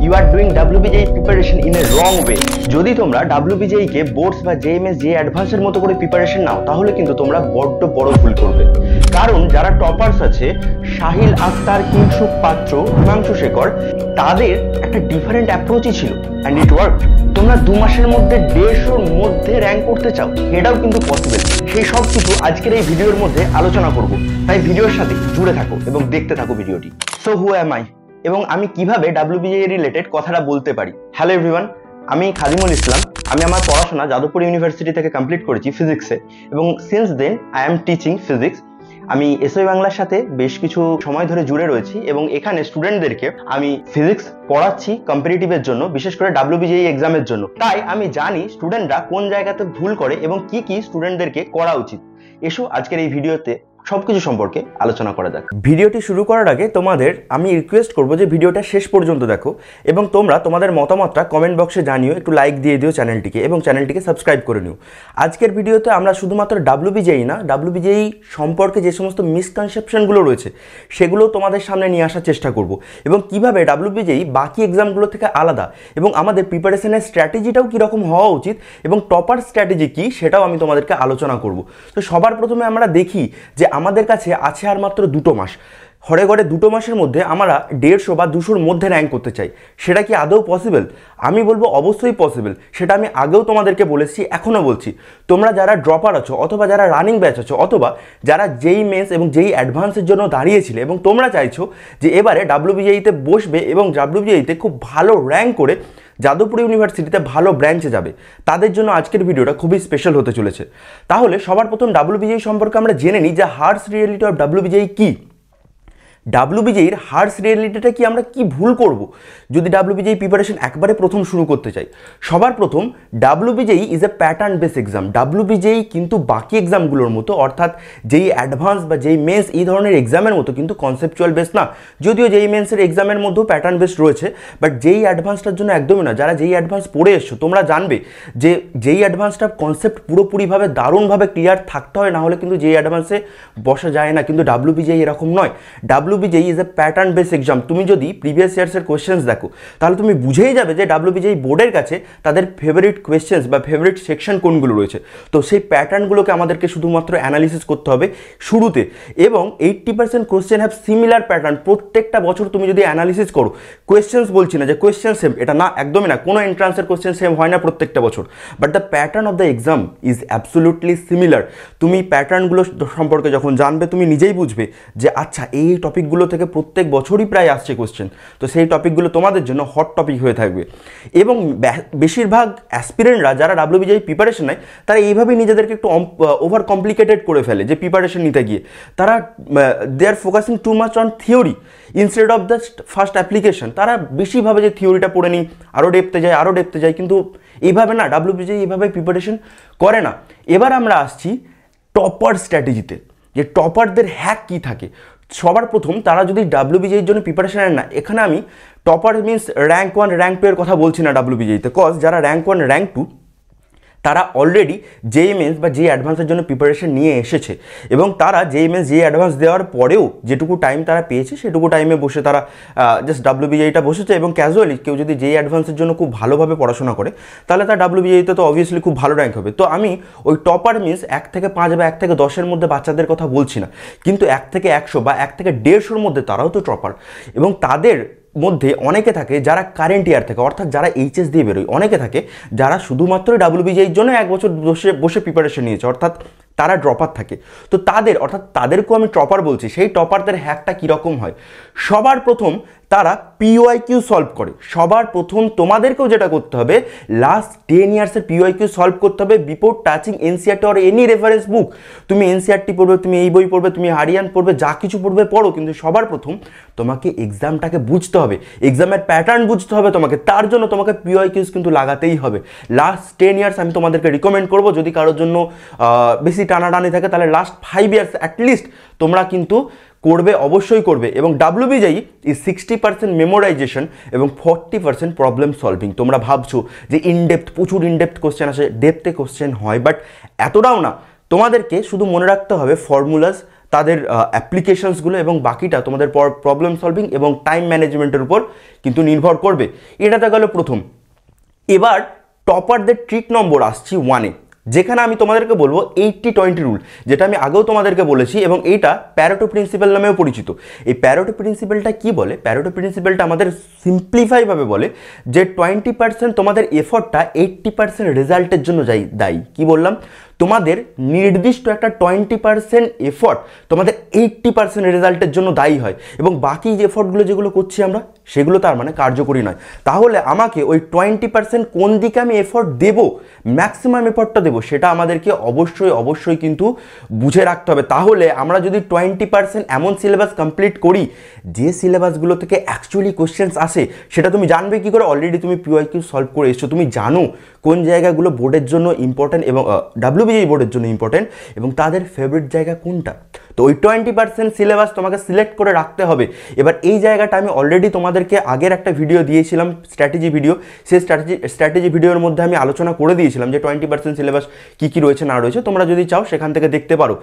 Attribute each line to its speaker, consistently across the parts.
Speaker 1: you are doing WBJE preparation in a wrong way. যদি তোমরা WBJE কে boards বা JMS JEE অ্যাডভান্সের মতো করে প্রিপারেশন নাও তাহলে কিন্তু তোমরা বড় ভুল করবে। কারণ যারা টপার্স আছে সাহিল আক্তার, কিংসুক পাত্র, হিমাংশু শেখর, তাদের একটা ডিফারেন্ট অ্যাপ্রোচই ছিল অ্যান্ড ইট ওয়ার্ক। তোমরা 2 মাসের মধ্যে 150-র মধ্যে র্যাঙ্ক করতে চাও, এটাও কিন্তু পসিবল। সেই সব কিছু আজকের এই ভিডিওর মধ্যে আলোচনা করব, তাই ভিডিওর সাথে জুড়ে থাকো এবং দেখতে থাকো ভিডিওটি। সো হু অ্যাম আই এবং আমি কিভাবে WBJE রিলেটেড কথাটা বলতে পারি। হ্যালো এভরিওয়ান, আমি খাদিমুল ইসলাম। আমি আমার পড়াশোনা যাদবপুর ইউনিভার্সিটি থেকে কমপ্লিট করেছি ফিজিক্সে, এবং since then I am teaching physics. আমি এসওই বাংলার সাথে বেশ কিছু সময় ধরে জুড়ে রয়েছি এবং এখানে স্টুডেন্টদেরকে আমি ফিজিক্স পড়াচ্ছি কম্পিটিটিভের জন্য, বিশেষ করে WBJE এক্সামের জন্য। তাই আমি জানি স্টুডেন্টরা কোন জায়গাতে ভুল করে এবং কি কি স্টুডেন্টদেরকে করা উচিত। এসো আজকের এই ভিডিওতে সবকিছু সম্পর্কে আলোচনা করা যাক। ভিডিওটি শুরু করার আগে তোমাদের আমি রিকোয়েস্ট করবো যে ভিডিওটা শেষ পর্যন্ত দেখো এবং তোমরা তোমাদের মতামতটা কমেন্ট বক্সে জানিও, একটু লাইক দিয়ে দিও চ্যানেলটিকে এবং চ্যানেলটিকে সাবস্ক্রাইব করে নিও। আজকের ভিডিওতে আমরা শুধুমাত্র WBJE না, WBJE সম্পর্কে যে সমস্ত মিসকনসেপশনগুলো রয়েছে সেগুলো তোমাদের সামনে নিয়ে আসার চেষ্টা করব এবং কিভাবে WBJE বাকি এক্সামগুলো থেকে আলাদা এবং আমাদের প্রিপারেশনের স্ট্র্যাটেজিটাও কীরকম হওয়া উচিত এবং টপার স্ট্র্যাটেজি কী সেটাও আমি তোমাদেরকে আলোচনা করব। তো সবার প্রথমে আমরা দেখি যে আমাদের কাছে আছে আর মাত্র 2 মাস। ঘরে ঘরে 2 মাসের মধ্যে আমরা 150 বা 200-র মধ্যে র্যাঙ্ক করতে চাই। সেটা কি আদৌ পসিবল? আমি বলবো অবশ্যই পসিবল। সেটা আমি আগেও তোমাদেরকে বলেছি, এখনও বলছি। তোমরা যারা ড্রপার আছো অথবা যারা রানিং ব্যাচ আছো অথবা যারা JEE মেন্স এবং JEE অ্যাডভান্সের জন্য দাঁড়িয়েছিলে এবং তোমরা চাইছো যে এবারে WBJE-তে বসবে এবং WBJE-তে খুব ভালো র্যাঙ্ক করে যাদবপুর ইউনিভার্সিটিতে ভালো ব্রাঞ্চে যাবে, তাদের জন্য আজকের ভিডিওটা খুবই স্পেশাল হতে চলেছে। তাহলে সবার প্রথম WBJE সম্পর্কে আমরা জেনে নিই যে হার্শ রিয়েলিটি অফ WBJE কী। WBJE-র হার্শ রিয়েলিটিটা কি, আমরা কি ভুল করব যদি WBJE প্রিপারেশন একবারে প্রথম শুরু করতে চাই। সবার প্রথম WBJE is a pattern base exam. WBJE কিন্তু বাকি এক্সামগুলোর মতো, অর্থাৎ JEE অ্যাডভান্স বা JEE মেন্স এই ধরনের এক্সামের মতো কিন্তু কনসেপচুয়াল বেস না। যদিও JEE মেন্সের এক্সামের মধ্যেও প্যাটার্ন বেস রয়েছে, বাট JEE অ্যাডভান্সটার জন্য একদমই না। যারা JEE অ্যাডভান্স পড়ে এসছো তোমরা জানবে যে JEE অ্যাডভান্সটার কনসেপ্ট পুরোপুরিভাবে দারুণভাবে ক্লিয়ার থাকতে হয়, না হলে কিন্তু JEE অ্যাডভান্সে বসা যায় না। কিন্তু WBJE এরকম নয়। WBJE is a pattern base exam. তুমি যদি প্রিভিয়াস ইয়ার্সের কোয়েশ্চেন্স দেখো তাহলে তুমি বুঝেই যাবে যে WBJE বোর্ডের কাছে তাদের ফেভারিট কোয়েশ্চেন্স বা ফেভারিট সেকশন কোনগুলো রয়েছে। তো সেই প্যাটার্নগুলোকে আমাদেরকে শুধুমাত্র অ্যানালিসিস করতে হবে শুরুতে, এবং 80% কোয়েশ্চেন হ্যাভ সিমিলার প্যাটার্ন। প্রত্যেকটা বছর তুমি যদি অ্যানালিসিস করো, কোয়েশ্চেন্স বলছি না যে কোয়েশ্চেন সেম, এটা না, একদমই না। কোনো এন্ট্রান্সের কোয়েশ্চেন সেম হয় না প্রত্যেকটা বছর, but the pattern of the exam is absolutely similar. তুমি প্যাটার্নগুলো সম্পর্কে যখন জানবে তুমি নিজেই বুঝবে যে আচ্ছা এই টপিকগুলো থেকে প্রত্যেক বছরই প্রায় আসছে কোয়েশ্চেন, তো সেই টপিকগুলো তোমাদের জন্য হট টপিক হয়ে থাকবে। এবং বেশিরভাগ অ্যাসপিরেন্টরা যারা WBJE প্রিপারেশন নেয় তারা এইভাবেই নিজেদেরকে একটু ওভার কমপ্লিকেটেড করে ফেলে যে প্রিপারেশন নিতে গিয়ে তারা they are focusing too much on theory instead of the first application. তারা বেশি ভাবে যে থিওরিটা পড়ে নিই, আরও ডেপতে যায়, কিন্তু এইভাবে না, WBJE এইভাবে প্রিপারেশন করে না। এবার আমরা আসছি টপার স্ট্র্যাটেজিতে, যে টপারদের হ্যাক কী থাকে। সবার প্রথম তারা যদি WBJE-র জন্য প্রিপারেশন নেন না, এখানে আমি টপার মিনস র্যাঙ্ক 1 র্যাঙ্ক 2 এর কথা বলছি না WBJE-তে, কজ যারা র্যাঙ্ক 1 র্যাঙ্ক 2 তারা অলরেডি JEE মেন্স বা JEE অ্যাডভান্সের জন্য প্রিপারেশন নিয়ে এসেছে এবং তারা JEE মেন্স JEE অ্যাডভান্স দেওয়ার পরেও যেটুকু টাইম তারা পেয়েছে সেটুকু টাইমে বসে তারা জাস্ট WBJE-টা বসেছে। এবং ক্যাজুয়ালি কেউ যদি JEE অ্যাডভান্সের জন্য খুব ভালোভাবে পড়াশোনা করে তাহলে তার WBJE-তে তো অবভিয়াসলি খুব ভালো র্যাঙ্ক হবে। তো আমি ওই টপার মিনস 1 থেকে 5 বা 1 থেকে 10-এর মধ্যে বাচ্চাদের কথা বলছি না, কিন্তু 1 থেকে 100 বা 1 থেকে 150-র মধ্যে তারাও তো টপার। এবং তাদের মধ্যে অনেকে থাকে যারা কারেন্ট ইয়ার থেকে, অর্থাৎ যারা HS দিয়ে বেরোয়, অনেকে থাকে যারা শুধুমাত্র WBJE-র জন্য 1 বছর বসে প্রিপারেশন নিয়েছে, অর্থাৎ তারা ড্রপার থাকে। তো তাদেরকেও আমি টপার বলছি। সেই টপারদের হ্যাকটা কীরকম হয়? সবার প্রথম তারা PYQ সলভ করে। সবার প্রথম তোমাদেরকেও যেটা করতে হবে, লাস্ট 10 ইয়ার্সের PYQ সলভ করতে হবে before touching NCERT or any reference বুক। তুমি NCERT পড়বে, তুমি এই বই পড়বে, তুমি হারিয়ান পড়বে, যা কিছু পড়বে পড়ো, কিন্তু সবার প্রথম তোমাকে এক্সামটাকে বুঝতে হবে, এক্সামের প্যাটার্ন বুঝতে হবে তোমাকে। তার জন্য তোমাকে PYQs কিন্তু লাগাতেই হবে। লাস্ট 10 ইয়ার্স আমি তোমাদেরকে রিকমেন্ড করবো, যদি কারোর জন্য বেশি টানাটানি থাকে তাহলে লাস্ট 5 ইয়ার্স অ্যাটলিস্ট তোমরা কিন্তু করবে, অবশ্যই করবে। এবং WBJE ইজ 60% মেমোরাইজেশন এবং 40% প্রবলেম সলভিং। তোমরা ভাবছো যে প্রচুর ইনডেপথ কোশ্চেন আসে, ডেপথে কোশ্চেন হয়, বাট এতটাও না। তোমাদেরকে শুধু মনে রাখতে হবে ফর্মুলাস, তাদের অ্যাপ্লিকেশনসগুলো এবং বাকিটা তোমাদের প্রবলেম সলভিং এবং টাইম ম্যানেজমেন্টের উপর কিন্তু নির্ভর করবে। এটাতে গেল প্রথম। এবার টপারদের ট্রিক নম্বর আসছি 1-এ, যেখানে আমি তোমাদেরকে বলবো 80-20 রুল, যেটা আমি আগেও তোমাদেরকে বলেছি এবং এইটা প্যারেটো প্রিন্সিপাল নামেও পরিচিত। এই প্যারেটো প্রিন্সিপালটা কি বলে? প্যারেটো প্রিন্সিপালটা আমাদের সিম্পলিফাইভাবে বলে যে 20% তোমাদের এফর্টটা 80% রেজাল্টের জন্য দায়ী। কি বললাম? তোমাদের নির্দিষ্ট একটা 20% এফর্ট তোমাদের 80% রেজাল্টের জন্য দায়ী হয়, এবং বাকি যে এফর্টগুলো যেগুলো করছি আমরা সেগুলো তার মানে কার্যকরী নয়। তাহলে আমাকে ওই 20% কোন দিকে আমি এফর্ট দেবো, ম্যাক্সিমাম এফর্টটা দেবো, সেটা আমাদেরকে অবশ্যই কিন্তু বুঝে রাখতে হবে। তাহলে আমরা যদি 20% এমন সিলেবাস কমপ্লিট করি যে সিলেবাসগুলো থেকে অ্যাকচুয়ালি কোশ্চেন্স আসে, সেটা তুমি জানবে কি করে? অলরেডি তুমি পিওয়াইকিউ সলভ করে এসছো, তুমি জানো কোন জায়গাগুলো বোর্ডের জন্য ইম্পর্টেন্ট এবং ডাব্লিউবিজেই বোর্ডের জন্য ইম্পর্টেন্ট এবং তাদের ফেভারিট জায়গা কোনটা। তো ওই 20% সিলেবাস তোমাকে সিলেক্ট করে রাখতে হবে। এবার এই জায়গাটা আমি অলরেডি তোমাদেরকে আগের একটা ভিডিও দিয়েছিলাম, স্ট্র্যাটেজি ভিডিও। সেই স্ট্র্যাটেজি ভিডিওর মধ্যে আমি আলোচনা করে দিয়েছিলাম যে 20% সিলেবাস কী কী রয়েছে না রয়েছে, তোমরা যদি চাও সেখান থেকে দেখতে পারো।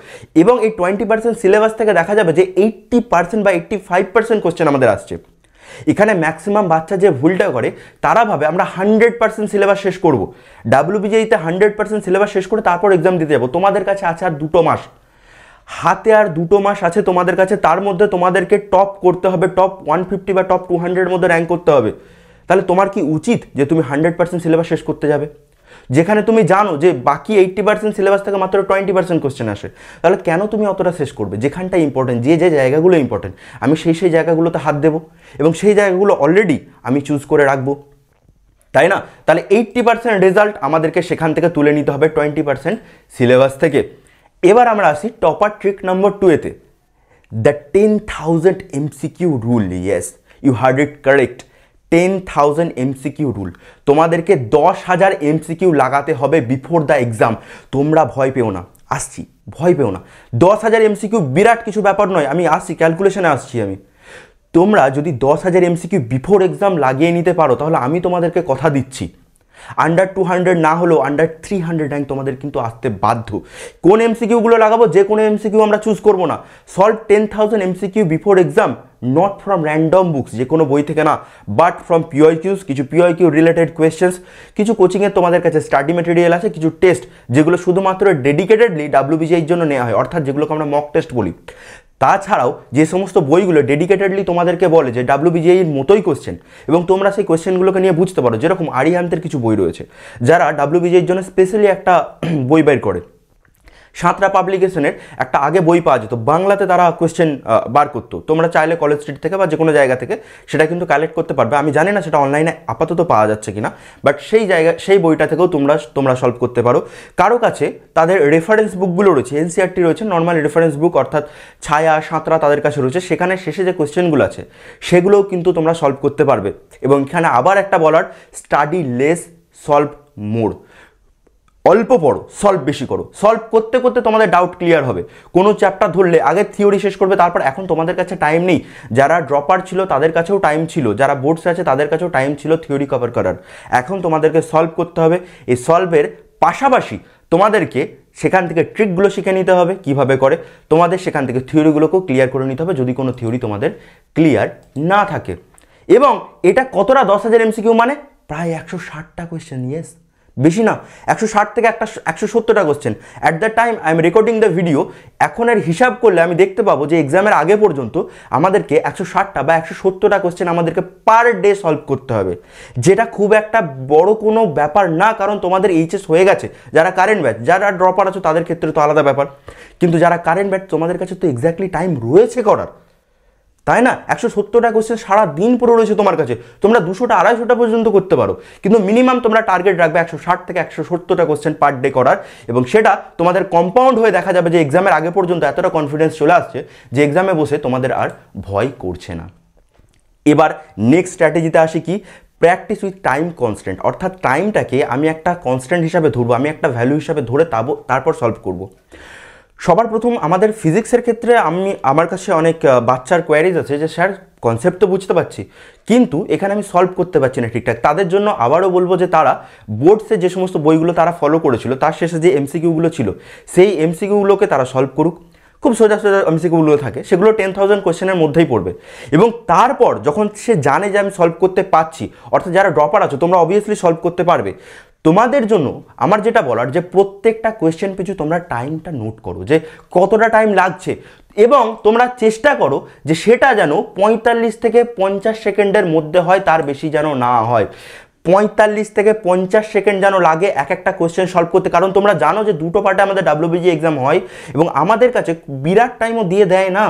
Speaker 1: এবং এই 20% সিলেবাস থেকে দেখা যাবে যে 80% বা 85% কোশ্চেন আমাদের আসছে। এখানে ম্যাক্সিমাম বাচ্চা যে ভুলটা করে, তারা ভাবে আমরা 100% সিলেবাস শেষ করব, ডাব্লিউবিজেইতে 100% সিলেবাস শেষ করে তারপর এক্সাম দিতে যাবো। তোমাদের কাছে আছে আর 2 মাস, হাতে আর 2 মাস আছে তোমাদের কাছে, তার মধ্যে তোমাদেরকে টপ করতে হবে, টপ 150 বা টপ 200 মধ্যে র্যাঙ্ক করতে হবে। তাহলে তোমার কি উচিত যে তুমি 100% সিলেবাস শেষ করতে যাবে, যেখানে তুমি জানো যে বাকি 80% সিলেবাস থেকে মাত্র 20% কোশ্চেন আসে? তাহলে কেন তুমি অতটা শেষ করবে? যেখানটা ইম্পর্টেন্ট, যে জায়গাগুলো ইম্পর্টেন্ট, আমি সেই জায়গাগুলোতে হাত দেবো এবং সেই জায়গাগুলো অলরেডি আমি চুজ করে রাখবো, তাই না? তাহলে 80% রেজাল্ট আমাদেরকে সেখান থেকে তুলে নিতে হবে 20% সিলেবাস থেকে। এবার আমরা আসি টপার ট্রিক নম্বর 2-এতে, the 10,000 MCQ rule. Yes, you heard it correct, 10,000 MCQ rule. তোমাদেরকে 10,000 MCQ লাগাতে হবে বিফোর দ্য এক্সাম। তোমরা ভয় পেও না, আসছি, ভয় পেও না। 10,000 MCQ বিরাট কিছু ব্যাপার নয়, আমি আসছি, ক্যালকুলেশনে আসছি আমি। তোমরা যদি 10,000 MCQ বিফোর এক্সাম লাগিয়ে নিতে পারো, তাহলে আমি তোমাদেরকে কথা দিচ্ছি আন্ডার 200 না হলেও আন্ডার 300 র্যাঙ্ক তোমাদের কিন্তু আসতে বাধ্য। কোন এমসিকিউগুলো লাগাবো? যে কোনো এমসিকিউ আমরা চুজ করবো না। Solve 10,000 MCQ before exam, not from random books, যে কোনো বই থেকে না, বাট ফ্রম পিওয়াইকিউস, কিছু পিওয়াইকিউ রিলেটেড কোয়েশ্চেন্স, কিছু কোচিংয়ের তোমাদের কাছে স্টাডি মেটেরিয়াল আছে, কিছু টেস্ট যেগুলো শুধুমাত্র ডেডিকেটেডলি ডাব্লিউবিজির জন্য নেওয়া হয়, অর্থাৎ যেগুলোকে আমরা মক টেস্ট বলি। তাছাড়াও যে সমস্ত বইগুলো ডেডিকেটেডলি তোমাদেরকে বলে যে ডাব্লিউবিজিএর মতোই কোশ্চেন এবং তোমরা সেই কোশ্চেনগুলোকে নিয়ে বুঝতে পারো, যেরকম আরিহান্তের কিছু বই রয়েছে যারা ডাব্লিউবিজিএর জন্য স্পেশালি একটা বই বের করে। সাঁতরা পাবলিকেশনের একটা আগে বই পাওয়া যেত, বাংলাতে তারা কোয়েশ্চেন বার করতো। তোমরা চাইলে কলেজ স্ট্রিট থেকে বা যে কোনো জায়গা থেকে সেটা কিন্তু কালেক্ট করতে পারবে। আমি জানি না সেটা অনলাইনে আপাতত পাওয়া যাচ্ছে কিনা, বাট সেই বইটা থেকেও তোমরা সলভ করতে পারো। কারো কাছে তাদের রেফারেন্স বুকগুলো রয়েছে, এনসিআরটি রয়েছে, নর্মাল রেফারেন্স বুক অর্থাৎ ছায়া, সাঁতরা তাদের কাছে রয়েছে। সেখানে শেষে যে কোয়েশ্চেনগুলো আছে সেগুলোও কিন্তু তোমরা সলভ করতে পারবে। এবং এখানে আবার একটা বলার, স্টাডি লেস সলভ মোর। অল্প পড়ো, সলভ বেশি করো। সলভ করতে করতে তোমাদের ডাউট ক্লিয়ার হবে। কোনো চ্যাপ্টার ধরলে আগে থিওরি শেষ করবে, তারপর এখন তোমাদের কাছে টাইম নেই। যারা ড্রপার ছিল তাদের কাছেও টাইম ছিল, যারা বোর্ডসে আছে তাদের কাছেও টাইম ছিল থিওরি কভার করার। এখন তোমাদেরকে সলভ করতে হবে। এই সলভের পাশাপাশি তোমাদেরকে সেখান থেকে ট্রিকগুলো শিখে নিতে হবে কীভাবে করে, তোমাদের সেখান থেকে থিওরিগুলোকেও ক্লিয়ার করে নিতে হবে যদি কোনো থিওরি তোমাদের ক্লিয়ার না থাকে। এবং এটা কতটা 10,000 MCQ মানে প্রায় 160টা কোয়েশ্চেন। ইয়েস, বেশি না, 160 থেকে 170টা question. At the time I am recording the video, এখন এর হিসাব করলে আমি দেখতে পাবো যে এক্সামের আগে পর্যন্ত আমাদেরকে 160টা বা 170টা কোশ্চেন আমাদেরকে পার ডে সলভ করতে হবে, যেটা খুব একটা বড় কোনো ব্যাপার না। কারণ তোমাদের এইচএস হয়ে গেছে, যারা কারেন্ট ব্যাচ, যারা ড্রপার আছো তাদের ক্ষেত্রে তো আলাদা ব্যাপার, কিন্তু যারা কারেন্ট ব্যাচ তোমাদের কাছে তো এক্স্যাক্টলি টাইম রয়েছে করার, তাই না? 170টা কোশ্চেন সারা দিন পড়ে রয়েছে তোমার কাছে, তোমরা 200টা 250টা পর্যন্ত করতে পারো, কিন্তু মিনিমাম তোমরা টার্গেট রাখবে 160 থেকে 170টা কোশ্চেন পার ডে করার। এবং সেটা তোমাদের কম্পাউন্ড হয়ে দেখা যাবে যে এক্সামের আগে পর্যন্ত এতটা কনফিডেন্স চলে আসছে যে এক্সামে বসে তোমাদের আর ভয় করছে না। এবার নেক্সট স্ট্র্যাটেজিতে আসি কি, প্র্যাকটিস উইথ টাইম কনস্ট্যান্ট, অর্থাৎ টাইমটাকে আমি একটা কনস্ট্যান্ট হিসাবে ধরবো, আমি একটা ভ্যালু হিসাবে ধরে তারপর সলভ করব। সবার প্রথম আমাদের ফিজিক্সের ক্ষেত্রে আমার কাছে অনেক বাচ্চার কোয়ারিজ আছে যে স্যার কনসেপ্ট তো বুঝতে পারছি কিন্তু এখানে আমি সলভ করতে পারছি না ঠিকঠাক। তাদের জন্য আবারও বলবো যে তারা বোর্ডসে যে সমস্ত বইগুলো তারা ফলো করেছিল তার শেষে যে এমসিকিউগুলো ছিল সেই এমসিকিউগুলোকে তারা সলভ করুক। খুব সোজা সোজা এমসিকিউগুলো থাকে, সেগুলো 10,000 কোয়েশ্চেনের মধ্যেই পড়বে। এবং তারপর যখন সে জানে যে আমি সলভ করতে পারছি, অর্থাৎ যারা ড্রপার আছো তোমরা অবভিয়াসলি সলভ করতে পারবে, তোমাদের জন্য আমার যেটা বলার যে প্রত্যেকটা কোয়েশ্চেন পিছু তোমরা টাইমটা নোট করো যে কতটা টাইম লাগছে, এবং তোমরা চেষ্টা করো যে সেটা যেন 45 থেকে 50 সেকেন্ডের মধ্যে হয়, তার বেশি যেন না হয়। 45 থেকে 50 সেকেন্ড যেন লাগে এক একটা কোয়েশ্চেন সলভ করতে, কারণ তোমরা জানো যে দুটো পার্টে আমাদের WBG এক্সাম হয় এবং আমাদের কাছে বিরাট টাইমও দিয়ে দেয় না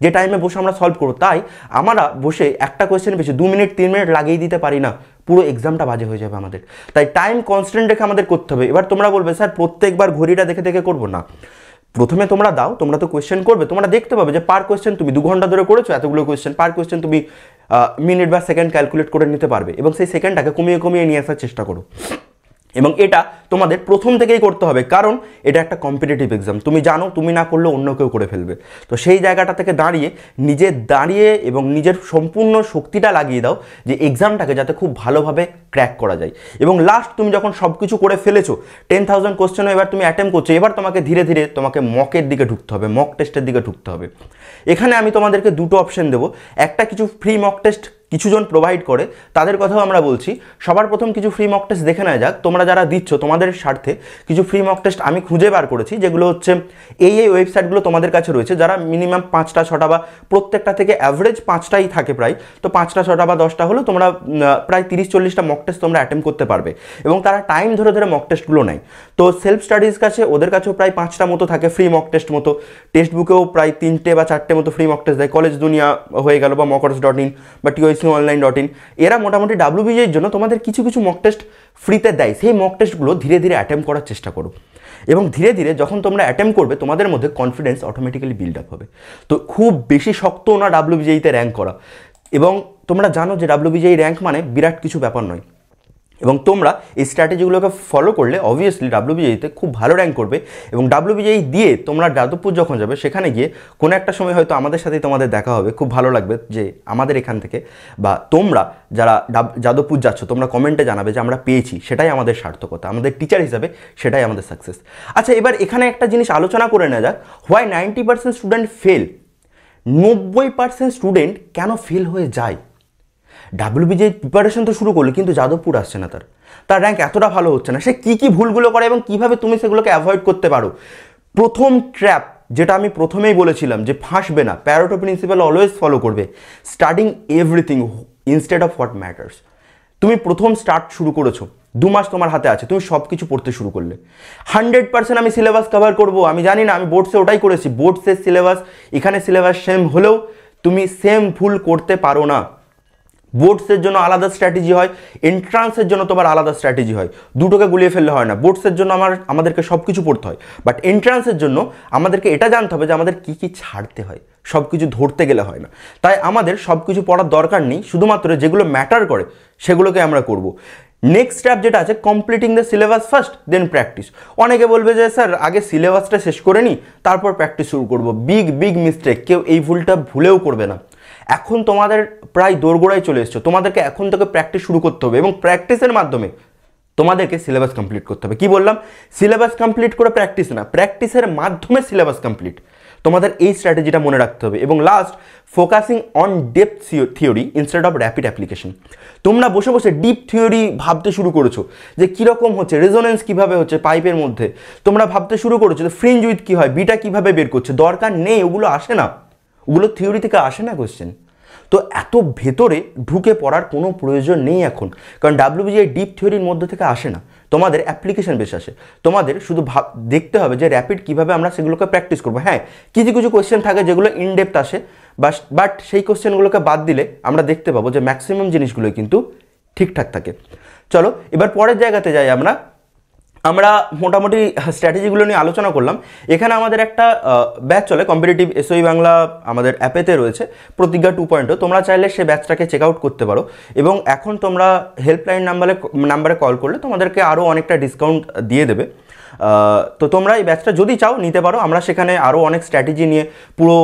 Speaker 1: যে টাইমে বসে আমরা সলভ করবো। তাই আমরা বসে একটা কোয়েশ্চেন বেশি 2 মিনিট 3 মিনিট লাগিয়ে দিতে পারি না, পুরো এক্সামটা বাজে হয়ে যাবে আমাদের। তাই টাইম কনস্ট্যান্ট রেখে আমাদের করতে হবে। এবার তোমরা বলবে স্যার প্রত্যেকবার ঘড়িটা দেখে দেখে করবো না, প্রথমে তোমরা দাও, তোমরা তো কোয়েশ্চেন করবে, তোমরা দেখতে পাবে যে পার কোয়েশ্চেন তুমি 2 ঘন্টা ধরে করেছো, এতগুলো কোয়েশ্চেন, পার কোয়েশ্চেন তুমি মিনিট বা সেকেন্ড ক্যালকুলেট করে নিতে পারবে এবং সেই সেকেন্ডটাকে কমিয়ে কমিয়ে নিয়ে আসার চেষ্টা করো। এবং এটা তোমাদের প্রথম থেকেই করতে হবে, কারণ এটা একটা কম্পিটিটিভ এক্সাম, তুমি জানো তুমি না করলে অন্য কেউ করে ফেলবে। তো সেই জায়গাটা থেকে দাঁড়িয়ে এবং নিজের সম্পূর্ণ শক্তিটা লাগিয়ে দাও যে এক্সামটাকে যাতে খুব ভালোভাবে ক্র্যাক করা যায়। এবং লাস্ট তুমি যখন সব কিছু করে ফেলেছো, 10,000 কোশ্চেনও এবার তুমি অ্যাটেম্প করছো, এবার তোমাকে ধীরে ধীরে তোমাকে মকের দিকে ঢুকতে হবে, মক টেস্টের দিকে ঢুকতে হবে। এখানে আমি তোমাদেরকে দুটো অপশন দেবো, একটা কিছু ফ্রি মক টেস্ট কিছুজন প্রোভাইড করে, তাদের কথাও আমরা বলছি। সবার প্রথম কিছু ফ্রি মক টেস্ট দেখে নেওয়া যাক, তোমরা যারা দিচ্ছ তোমাদের স্বার্থে কিছু ফ্রি মক টেস্ট আমি খুঁজে বার করেছি, যেগুলো হচ্ছে এই ওয়েবসাইটগুলো তোমাদের কাছে রয়েছে, যারা মিনিমাম 5টা 6টা বা প্রত্যেকটা থেকে অ্যাভারেজ 5টাই থাকে প্রায়, তো 5টা 6টা বা 10টা হলো তোমরা প্রায় 30-40টা মক টেস্ট তোমরা অ্যাটেম্প করতে পারবে এবং তারা টাইম ধরে ধরে মক টেস্টগুলো নেয়। তো সেলফ স্টাডিজ কাছে ওদের কাছেও প্রায় 5টা মতো থাকে ফ্রি মক টেস্ট মতো, টেক্সট বুকেও প্রায় 3টে বা 4টে মতো ফ্রি মক টেস্ট দেয়, কলেজ দুনিয়া হয়ে গেল বা mockers.in বা TOEIConline.in, এরা মোটামুটি WBG এর জন্য তোমাদের কিছু কিছু মক টেস্ট ফ্রিতে দেয়। সেই মক টেস্টগুলো ধীরে ধীরে অ্যাটেম্প করার চেষ্টা করো এবং ধীরে ধীরে যখন তোমরা অ্যাটেম্প করবে তোমাদের মধ্যে কনফিডেন্স অটোমেটিক্যালি বিল্ড আপ হবে। তো খুব বেশি শক্ত না WBG-তে র্যাঙ্ক করা, এবং তোমরা জানো যে WBG র্যাঙ্ক মানে বিরাট কিছু ব্যাপার নয়, এবং তোমরা এই স্ট্র্যাটেজিগুলোকে ফলো করলে অবভিয়াসলি WBG-তে খুব ভালো র্যাঙ্ক করবে। এবং WBG দিয়ে তোমরা যাদবপুর যখন যাবে, সেখানে গিয়ে কোনো একটা সময় হয়তো আমাদের সাথেই তোমাদের দেখা হবে, খুব ভালো লাগবে যে আমাদের এখান থেকে বা তোমরা যারা যাদবপুর যাচ্ছ তোমরা কমেন্টে জানাবে যে আমরা পেয়েছি, সেটাই আমাদের সার্থকতা, আমাদের টিচার হিসাবে সেটাই আমাদের সাকসেস। আচ্ছা, এবার এখানে একটা জিনিস আলোচনা করে নেওয়া যাক, হোয়াই 90% স্টুডেন্ট ফেল, 90% স্টুডেন্ট কেন ফেল হয়ে যায়। WBG প্রিপারেশন তো শুরু করলো কিন্তু যাদবপুর আসছে না, তার র্যাঙ্ক এতটা ভালো হচ্ছে না, সে কী কী ভুলগুলো করে এবং কীভাবে তুমি সেগুলোকে অ্যাভয়েড করতে পারো। প্রথম ট্র্যাপ যেটা আমি প্রথমেই বলেছিলাম যে ফাঁসবে না, প্যারেটো প্রিন্সিপাল অলওয়েজ ফলো করবে, studying everything instead of what matters. তুমি প্রথম স্টার্ট শুরু করেছো, 2 মাস তোমার হাতে আছে, তুমি সব কিছু পড়তে শুরু করলে 100% আমি সিলেবাস কভার করবো, আমি জানি না, আমি বোর্ডসে ওটাই করেছি, বোর্ডসের সিলেবাস এখানে সিলেবাস সেম হলেও তুমি সেম ভুল করতে পারো না। বোর্ডসের জন্য আলাদা স্ট্র্যাটেজি হয়, এন্ট্রান্সের জন্য তোমার আলাদা স্ট্র্যাটেজি হয়, দুটোকে গুলিয়ে ফেললে হয় না। বোর্ডসের জন্য আমাদেরকে সব কিছু পড়তে হয়, বাট এন্ট্রান্সের জন্য আমাদেরকে এটা জানতে হবে যে আমাদের কী কী ছাড়তে হয়, সব কিছু ধরতে গেলে হয় না। তাই আমাদের সব কিছু পড়ার দরকার নেই, শুধুমাত্র যেগুলো ম্যাটার করে সেগুলোকে আমরা করব। নেক্সট স্টেপ যেটা আছে, completing the syllabus first then practice. অনেকে বলবে যে স্যার আগে সিলেবাসটা শেষ করে নিই তারপর প্র্যাকটিস শুরু করব, বিগ মিস্টেক, কেউ এই ভুলটা ভুলেও করবে না। এখন তোমাদের প্রায় দোরগোড়ায় চলে এসছো, তোমাদেরকে এখন থেকে প্র্যাকটিস শুরু করতে হবে এবং প্র্যাকটিসের মাধ্যমে তোমাদেরকে সিলেবাস কমপ্লিট করতে হবে। কি বললাম, সিলেবাস কমপ্লিট করে প্র্যাকটিস না, প্র্যাকটিসের মাধ্যমে সিলেবাস কমপ্লিট। তোমাদের এই স্ট্র্যাটেজিটা মনে রাখতে হবে। এবং last, focusing on depth theory instead of rapid application. তোমরা বসে বসে ডিপ থিওরি ভাবতে শুরু করেছো যে কীরকম হচ্ছে, রেজোনেন্স কীভাবে হচ্ছে পাইপের মধ্যে, তোমরা ভাবতে শুরু করেছো যে ফ্রিঞ্জ উইথ কী হয়, বিটা কীভাবে বের করছে, দরকার নেই, ওগুলো আসে না, ওগুলো থিওরি থেকে আসে না কোয়েশ্চেন। তো এত ভেতরে ঢুকে পড়ার কোনো প্রয়োজন নেই এখন, কারণ WBG ডিপ থিওরির মধ্যে থেকে আসে না, তোমাদের অ্যাপ্লিকেশন বেশ আসে। তোমাদের শুধু দেখতে হবে যে র্যাপিড কীভাবে আমরা সেগুলোকে প্র্যাকটিস করবো। হ্যাঁ, কিছু কিছু কোয়েশ্চেন থাকে যেগুলো ইনডেপথ আসে, বাট সেই কোয়েশ্চেনগুলোকে বাদ দিলে আমরা দেখতে পাবো যে ম্যাক্সিমাম জিনিসগুলোই কিন্তু ঠিকঠাক থাকে। চলো এবার পরের জায়গাতে যাই। আমরা মোটামুটি স্ট্র্যাটেজিগুলো নিয়ে আলোচনা করলাম। এখানে আমাদের একটা ব্যাচ চলে, কম্পিটিটিভ SOE বাংলা আমাদের অ্যাপেতে রয়েছে, প্রতিজ্ঞা 2.0। তোমরা চাইলে সে ব্যাচটাকে চেক আউট করতে পারো এবং এখন তোমরা হেল্পলাইন নাম্বারে কল করলে তোমাদেরকে আরও অনেকটা ডিসকাউন্ট দিয়ে দেবে। তো তোমরা এই ব্যাচটা যদি চাও নিতে পারো। আমরা সেখানে আরও অনেক স্ট্র্যাটেজি নিয়ে পুরো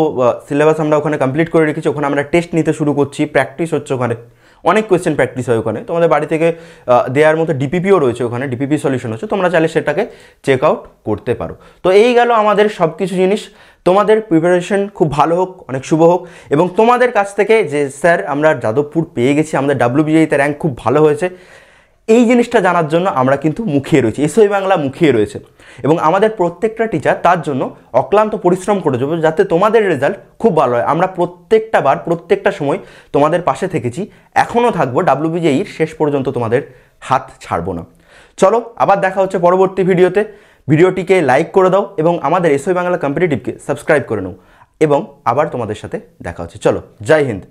Speaker 1: সিলেবাস আমরা ওখানে কমপ্লিট করে রেখেছি, ওখানে আমরা টেস্ট নিতে শুরু করছি, প্র্যাকটিস হচ্ছে ওখানে,
Speaker 2: অনেক কোয়েশ্চেন প্র্যাকটিস হয় ওখানে, তোমাদের বাড়ি থেকে দেওয়ার মতো ডিপিপিও রয়েছে ওখানে, ডিপিপি সলিউশন হচ্ছে, তোমরা চাইলে সেটাকে চেক আউট করতে পারো। তো এই গেল আমাদের সব কিছু জিনিস। তোমাদের প্রিপারেশন খুব ভালো হোক, অনেক শুভ হোক, এবং তোমাদের কাছ থেকে যে স্যার আমরা যাদবপুর পেয়ে গেছি, আমাদের WBJতে র্যাঙ্ক খুব ভালো হয়েছে, এই জিনিসটা জানার জন্য আমরা কিন্তু মুখিয়ে রয়েছি, এসওই বাংলা মুখিয়ে রয়েছে, এবং আমাদের প্রত্যেকটা টিচার তার জন্য অক্লান্ত পরিশ্রম করে যাবে যাতে তোমাদের রেজাল্ট খুব ভালো হয়। আমরা প্রত্যেকটা বার প্রত্যেকটা সময় তোমাদের পাশে থেকেছি, এখনও থাকবো, WBJEর শেষ পর্যন্ত তোমাদের হাত ছাড়বো না। চলো আবার দেখা হচ্ছে পরবর্তী ভিডিওতে। ভিডিওটিকে লাইক করে দাও এবং আমাদের এসওই বাংলা কম্পিটিটিভকে সাবস্ক্রাইব করে নাও, এবং আবার তোমাদের সাথে দেখা হচ্ছে। চলো, জয় হিন্দ।